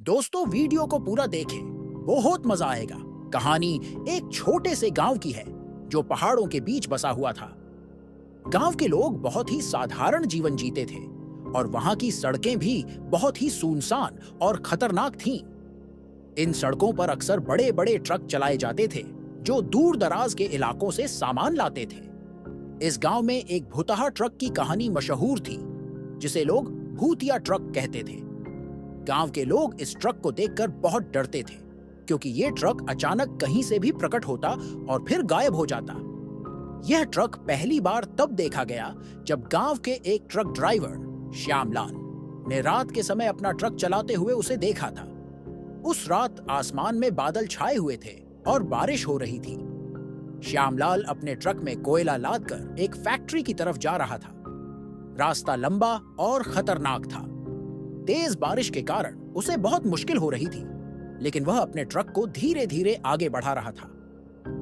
दोस्तों, वीडियो को पूरा देखें, बहुत मजा आएगा। कहानी एक छोटे से गांव की है जो पहाड़ों के बीच बसा हुआ था। गांव के लोग बहुत ही साधारण जीवन जीते थे और वहां की सड़कें भी बहुत ही सुनसान और खतरनाक थीं। इन सड़कों पर अक्सर बड़े बड़े ट्रक चलाए जाते थे जो दूर दराज के इलाकों से सामान लाते थे। इस गांव में एक भुतहा ट्रक की कहानी मशहूर थी जिसे लोग भूतिया ट्रक कहते थे। गांव के लोग इस ट्रक को देखकर बहुत डरते थे क्योंकि ये ट्रक अचानक कहीं से भी प्रकट होता और फिर गायब हो जाता। यह ट्रक पहली बार तब देखा गया जब गांव के एक ट्रक ड्राइवर श्यामलाल ने रात के समय अपना ट्रक चलाते हुए उसे देखा था। उस रात आसमान में बादल छाए हुए थे और बारिश हो रही थी। श्यामलाल अपने ट्रक में कोयला लादकर एक फैक्ट्री की तरफ जा रहा था। रास्ता लंबा और खतरनाक था। तेज बारिश के कारण उसे बहुत मुश्किल हो रही थी, लेकिन वह अपने ट्रक को धीरे धीरे आगे बढ़ा रहा था।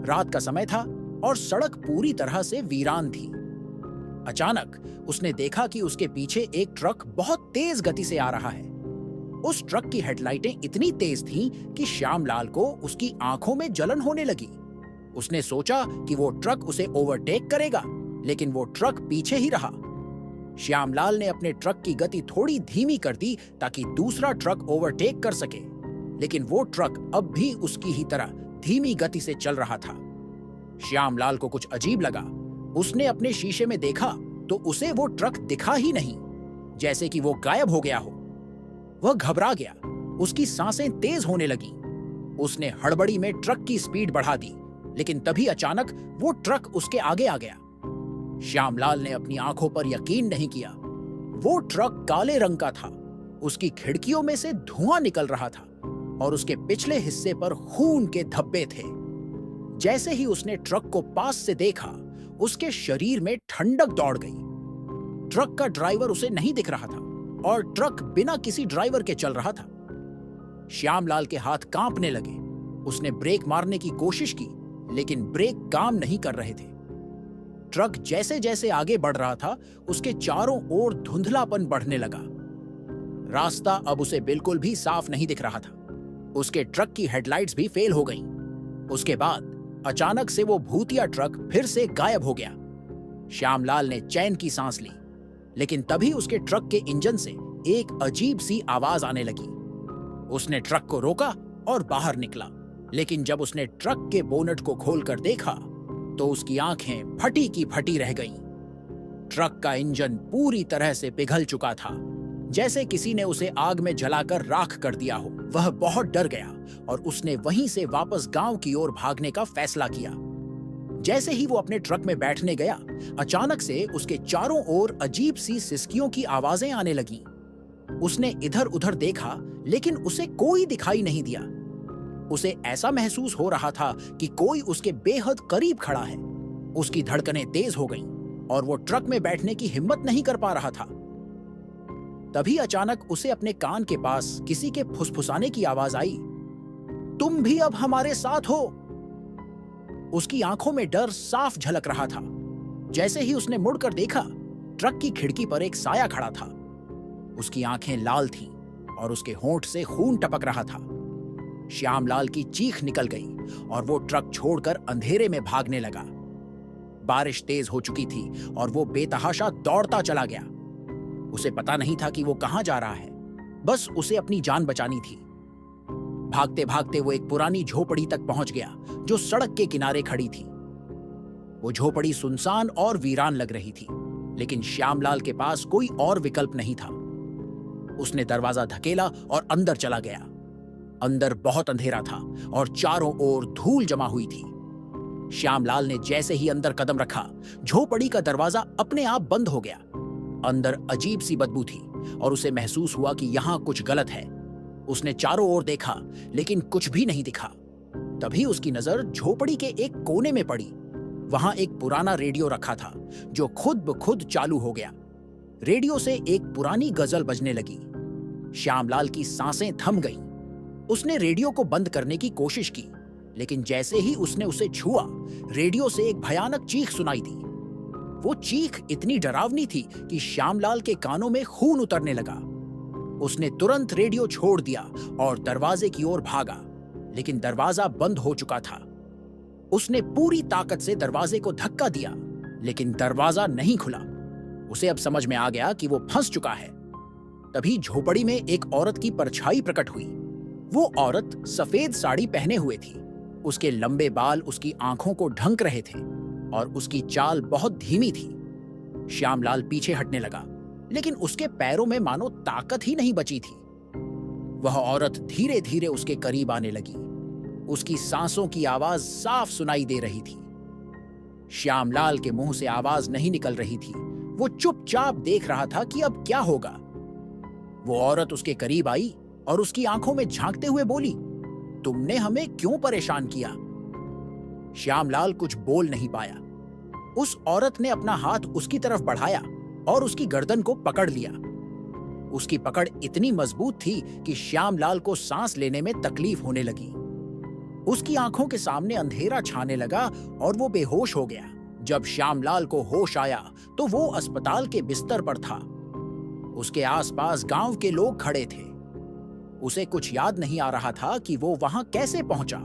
रात का समय था और सड़क पूरी तरह से वीरान थी। अचानक उसने देखा कि उसके पीछे एक ट्रक बहुत तेज गति से आ रहा है। उस ट्रक की हेडलाइटें इतनी तेज थीं कि श्यामलाल को उसकी आंखों में जलन होने लगी। उसने सोचा कि वो ट्रक उसे ओवरटेक करेगा, लेकिन वो ट्रक पीछे ही रहा। श्यामलाल ने अपने ट्रक की गति थोड़ी धीमी कर दी ताकि दूसरा ट्रक ओवरटेक कर सके, लेकिन वो ट्रक अब भी उसकी ही तरह धीमी गति से चल रहा था। श्यामलाल को कुछ अजीब लगा। उसने अपने शीशे में देखा तो उसे वो ट्रक दिखा ही नहीं, जैसे कि वो गायब हो गया हो। वह घबरा गया। उसकी सांसें तेज होने लगी। उसने हड़बड़ी में ट्रक की स्पीड बढ़ा दी, लेकिन तभी अचानक वो ट्रक उसके आगे आ गया। श्यामलाल ने अपनी आंखों पर यकीन नहीं किया। वो ट्रक काले रंग का था। उसकी खिड़कियों में से धुआं निकल रहा था और उसके पिछले हिस्से पर खून के धब्बे थे। जैसे ही उसने ट्रक को पास से देखा, उसके शरीर में ठंडक दौड़ गई। ट्रक का ड्राइवर उसे नहीं दिख रहा था और ट्रक बिना किसी ड्राइवर के चल रहा था। श्यामलाल के हाथ कांपने लगे। उसने ब्रेक मारने की कोशिश की, लेकिन ब्रेक काम नहीं कर रहे थे। ट्रक जैसे जैसे आगे बढ़ रहा था, उसके चारों ओर धुंधलापन बढ़ने लगा। रास्ता अब उसे बिल्कुल भी साफ नहीं दिख रहा था। उसके ट्रक की हेडलाइट्स भी फेल हो गईं। उसके बाद अचानक से वो भूतिया ट्रक फिर से गायब हो गया। श्यामलाल ने चैन की सांस ली, लेकिन तभी उसके ट्रक के इंजन से एक अजीब सी आवाज आने लगी। उसने ट्रक को रोका और बाहर निकला, लेकिन जब उसने ट्रक के बोनट को खोलकर देखा तो उसकी आंखें फटी की फटी रह गईं। ट्रक का इंजन पूरी तरह से पिघल चुका था, जैसे किसी ने उसे आग में जलाकर राख कर दिया हो। वह बहुत डर गया और उसने वहीं से वापस गांव की ओर भागने का फैसला किया। जैसे ही वो अपने ट्रक में बैठने गया, अचानक से उसके चारों ओर अजीब सी सिसकियों की आवाजें आने लगीं। उसने इधर उधर देखा, लेकिन उसे कोई दिखाई नहीं दिया। उसे ऐसा महसूस हो रहा था कि कोई उसके बेहद करीब खड़ा है। उसकी धड़कनें तेज हो गईं और वो ट्रक में बैठने की हिम्मत नहीं कर पा रहा था। तभी अचानक उसे अपने कान के पास किसी के फुसफुसाने की आवाज आई, तुम भी अब हमारे साथ हो। उसकी आंखों में डर साफ झलक रहा था। जैसे ही उसने मुड़कर देखा, ट्रक की खिड़की पर एक साया खड़ा था। उसकी आंखें लाल थीं और उसके होंठ से खून टपक रहा था। श्यामलाल की चीख निकल गई और वो ट्रक छोड़कर अंधेरे में भागने लगा। बारिश तेज हो चुकी थी और वो बेतहाशा दौड़ता चला गया। उसे पता नहीं था कि वो कहां जा रहा है, बस उसे अपनी जान बचानी थी। भागते भागते वो एक पुरानी झोपड़ी तक पहुंच गया जो सड़क के किनारे खड़ी थी। वो झोपड़ी सुनसान और वीरान लग रही थी, लेकिन श्यामलाल के पास कोई और विकल्प नहीं था। उसने दरवाजा धकेला और अंदर चला गया। अंदर बहुत अंधेरा था और चारों ओर धूल जमा हुई थी। श्यामलाल ने जैसे ही अंदर कदम रखा, झोपड़ी का दरवाजा अपने आप बंद हो गया। अंदर अजीब सी बदबू थी और उसे महसूस हुआ कि यहाँ कुछ गलत है। उसने चारों ओर देखा, लेकिन कुछ भी नहीं दिखा। तभी उसकी नजर झोपड़ी के एक कोने में पड़ी। वहां एक पुराना रेडियो रखा था जो खुद ब खुद चालू हो गया। रेडियो से एक पुरानी गजल बजने लगी। श्यामलाल की सांसें थम गईं। उसने रेडियो को बंद करने की कोशिश की, लेकिन जैसे ही उसने उसे छुआ, रेडियो से एक भयानक चीख सुनाई दी। वो चीख इतनी डरावनी थी कि श्यामलाल के कानों में खून उतरने लगा। उसने तुरंत रेडियो छोड़ दिया और दरवाजे की ओर भागा, लेकिन दरवाजा बंद हो चुका था। उसने पूरी ताकत से दरवाजे को धक्का दिया, लेकिन दरवाजा नहीं खुला। उसे अब समझ में आ गया कि वो फंस चुका है। तभी झोपड़ी में एक औरत की परछाई प्रकट हुई। वो औरत सफेद साड़ी पहने हुए थी। उसके लंबे बाल उसकी आंखों को ढंक रहे थे और उसकी चाल बहुत धीमी थी। श्यामलाल पीछे हटने लगा, लेकिन उसके पैरों में मानो ताकत ही नहीं बची थी। वह औरत धीरे धीरे उसके करीब आने लगी। उसकी सांसों की आवाज साफ सुनाई दे रही थी। श्यामलाल के मुंह से आवाज नहीं निकल रही थी। वो चुपचाप देख रहा था कि अब क्या होगा। वो औरत उसके करीब आई और उसकी आंखों में झांकते हुए बोली, तुमने हमें क्यों परेशान किया? श्यामलाल कुछ बोल नहीं पाया। उस औरत ने अपना हाथ उसकी तरफ बढ़ाया और उसकी गर्दन को पकड़ लिया। उसकी पकड़ इतनी मजबूत थी कि श्यामलाल को सांस लेने में तकलीफ होने लगी। उसकी आंखों के सामने अंधेरा छाने लगा और वो बेहोश हो गया। जब श्यामलाल को होश आया तो वो अस्पताल के बिस्तर पर था। उसके आसपास गांव के लोग खड़े थे। उसे कुछ याद नहीं आ रहा था कि वो वहां कैसे पहुंचा।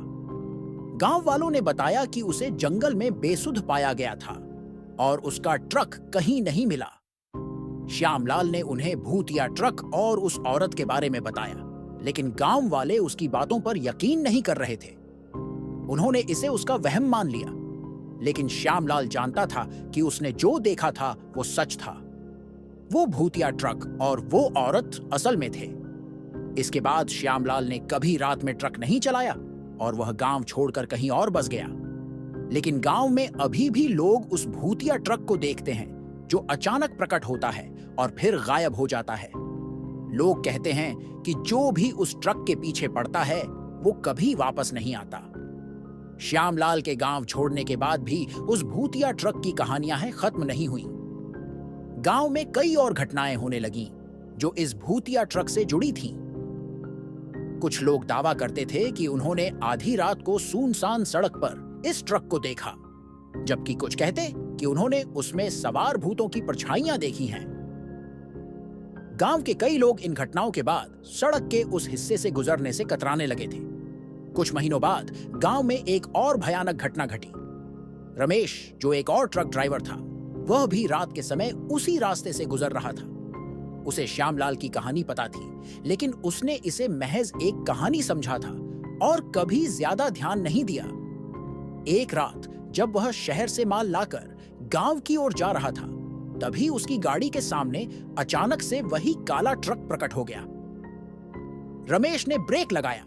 गांव वालों ने बताया कि उसे जंगल में बेसुध पाया गया था और उसका ट्रक कहीं नहीं मिला। श्यामलाल ने उन्हें भूतिया ट्रक और उस औरत के बारे में बताया, लेकिन गांव वाले उसकी बातों पर यकीन नहीं कर रहे थे। उन्होंने इसे उसका वहम मान लिया, लेकिन श्यामलाल जानता था कि उसने जो देखा था वो सच था। वो भूतिया ट्रक और वो औरत असल में थे। इसके बाद श्यामलाल ने कभी रात में ट्रक नहीं चलाया और वह गांव छोड़कर कहीं और बस गया। लेकिन गांव में अभी भी लोग उस भूतिया ट्रक को देखते हैं जो अचानक प्रकट होता है और फिर गायब हो जाता है। लोग कहते हैं कि जो भी उस ट्रक के पीछे पड़ता है वो कभी वापस नहीं आता। श्यामलाल के गांव छोड़ने के बाद भी उस भूतिया ट्रक की कहानियां खत्म नहीं हुई। गांव में कई और घटनाएं होने लगीं जो इस भूतिया ट्रक से जुड़ी थीं। कुछ लोग दावा करते थे कि उन्होंने आधी रात को सुनसान सड़क पर इस ट्रक को देखा, जबकि कुछ कहते कि उन्होंने उसमें सवार भूतों की परछाइयां देखी हैं। गांव के कई लोग इन घटनाओं के बाद सड़क के उस हिस्से से गुजरने से कतराने लगे थे। कुछ महीनों बाद गांव में एक और भयानक घटना घटी। रमेश, जो एक और ट्रक ड्राइवर था, वह भी रात के समय उसी रास्ते से गुजर रहा था। उसे श्यामलाल की कहानी पता थी, लेकिन उसने इसे महज एक कहानी समझा था और कभी ज्यादा ध्यान नहीं दिया। एक रात जब वह शहर से माल लाकर गांव की ओर जा रहा था, तभी उसकी गाड़ी के सामने अचानक से वही काला ट्रक प्रकट हो गया। रमेश ने ब्रेक लगाया,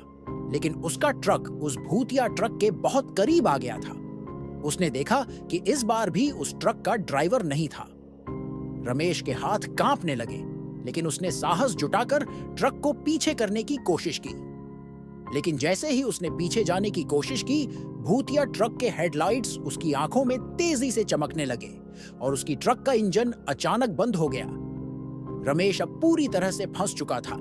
लेकिन उसका ट्रक उस भूतिया ट्रक के बहुत करीब आ गया था। उसने देखा कि इस बार भी उस ट्रक का ड्राइवर नहीं था। रमेश के हाथ कांपने लगे, लेकिन उसने साहस जुटाकर ट्रक को पीछे करने की कोशिश की। लेकिन जैसे ही उसने पीछे जाने की कोशिश की, भूतिया ट्रक के हेडलाइट्स उसकी आंखों में तेजी से चमकने लगे और उसकी ट्रक का इंजन अचानक बंद हो गया। रमेश अब पूरी तरह से फंस चुका था।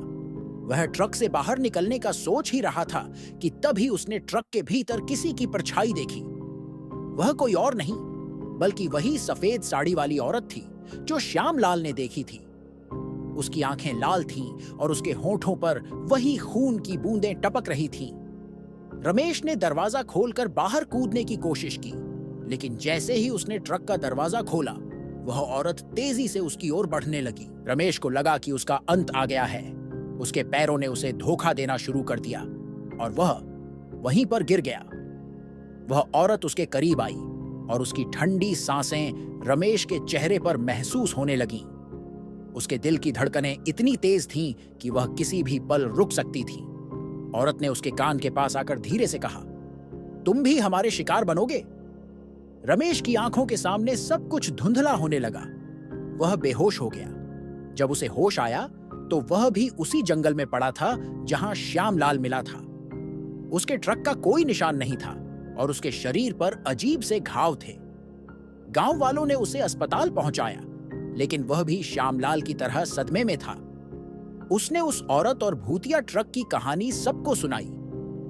वह ट्रक से बाहर निकलने का सोच ही रहा था कि तभी उसने ट्रक के भीतर किसी की परछाई देखी। वह कोई और नहीं, बल्कि वही सफेद साड़ी वाली औरत थी जो श्यामलाल ने देखी थी। उसकी आंखें लाल थीं और उसके होठों पर वही खून की बूंदें टपक रही थीं। रमेश ने दरवाजा खोलकर बाहर कूदने की कोशिश की, लेकिन जैसे ही उसने ट्रक का दरवाजा खोला, वह औरत तेजी से उसकी ओर बढ़ने लगी। रमेश को लगा कि उसका अंत आ गया है। उसके पैरों ने उसे धोखा देना शुरू कर दिया और वह वहीं पर गिर गया। वह औरत उसके करीब आई और उसकी ठंडी सांसें रमेश के चेहरे पर महसूस होने लगीं। उसके दिल की धड़कनें इतनी तेज थीं कि वह किसी भी पल रुक सकती थी। औरत ने उसके कान के पास आकर धीरे से कहा, तुम भी हमारे शिकार बनोगे? रमेश की आंखों के सामने सब कुछ धुंधला होने लगा। वह बेहोश हो गया। जब उसे होश आया तो वह भी उसी जंगल में पड़ा था जहां श्यामलाल मिला था। उसके ट्रक का कोई निशान नहीं था और उसके शरीर पर अजीब से घाव थे। गांव वालों ने उसे अस्पताल पहुंचाया, लेकिन वह भी श्यामलाल की तरह सदमे में था। उसने उस औरत और भूतिया ट्रक की कहानी सबको सुनाई,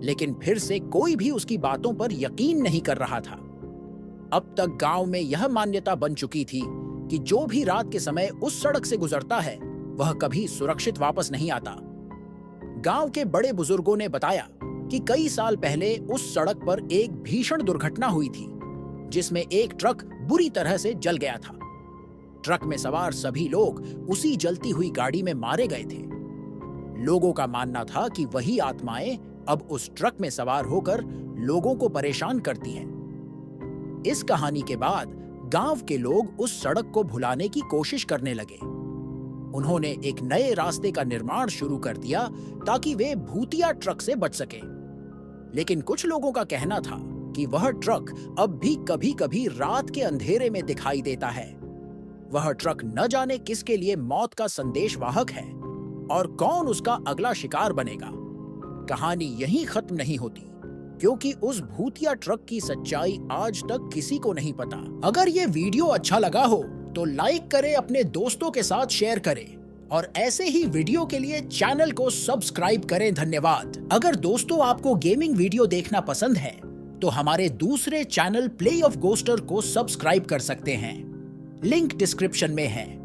लेकिन फिर से कोई भी उसकी बातों पर यकीन नहीं कर रहा था। अब तक गांव में यह मान्यता बन चुकी थी कि जो भी रात के समय उस सड़क से गुजरता है, वह कभी सुरक्षित वापस नहीं आता। गांव के बड़े बुजुर्गों ने बताया कि कई साल पहले उस सड़क पर एक भीषण दुर्घटना हुई थी, जिसमें एक ट्रक बुरी तरह से जल गया था। ट्रक में सवार सभी लोग उसी जलती हुई गाड़ी में मारे गए थे। लोगों का मानना था कि वही आत्माएं अब उस ट्रक में सवार होकर लोगों को परेशान करती हैं। इस कहानी के बाद गांव के लोग उस सड़क को भुलाने की कोशिश करने लगे। उन्होंने एक नए रास्ते का निर्माण शुरू कर दिया ताकि वे भूतिया ट्रक से बच सके। लेकिन कुछ लोगों का कहना था कि वह ट्रक अब भी कभी-कभी रात के अंधेरे में दिखाई देता है। वह ट्रक न जाने किसके लिए मौत का संदेशवाहक है और कौन उसका अगला शिकार बनेगा। कहानी यहीं खत्म नहीं होती, क्योंकि उस भूतिया ट्रक की सच्चाई आज तक किसी को नहीं पता। अगर ये वीडियो अच्छा लगा हो तो लाइक करें, अपने दोस्तों के साथ शेयर करें और ऐसे ही वीडियो के लिए चैनल को सब्सक्राइब करें। धन्यवाद। अगर दोस्तों आपको गेमिंग वीडियो देखना पसंद है तो हमारे दूसरे चैनल प्ले ऑफ गोस्टर को सब्सक्राइब कर सकते हैं। लिंक डिस्क्रिप्शन में है।